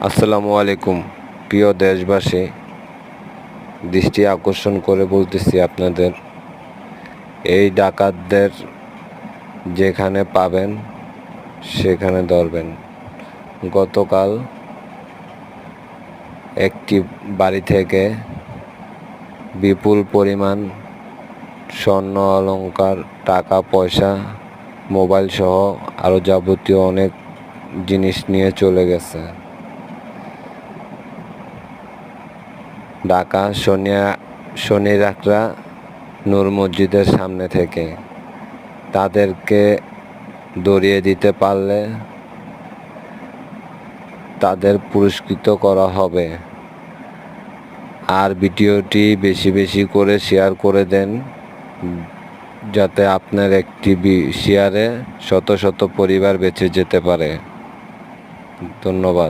আসসালামু আলাইকুম প্রিয় দেশবাসী, দৃষ্টি আকর্ষণ করে বলতেছি আপনাদের, এই ডাকাতদের যেখানে পাবেন সেখানে ধরবেন। গতকাল একটি বাড়ি থেকে বিপুল পরিমাণ স্বর্ণ অলংকার, টাকা পয়সা, মোবাইল সহ আরও যাবতীয় অনেক জিনিস নিয়ে চলে গেছে। ঢাকা শনিরাকড়া নূর মসজিদের সামনে থেকে। তাদেরকে ধরিয়ে দিতে পারলে তাদের পুরস্কৃত করা হবে। আর ভিডিওটি বেশি বেশি করে শেয়ার করে দেন, যাতে আপনার একটি শেয়ারে শত শত পরিবার বেঁচে যেতে পারে। ধন্যবাদ।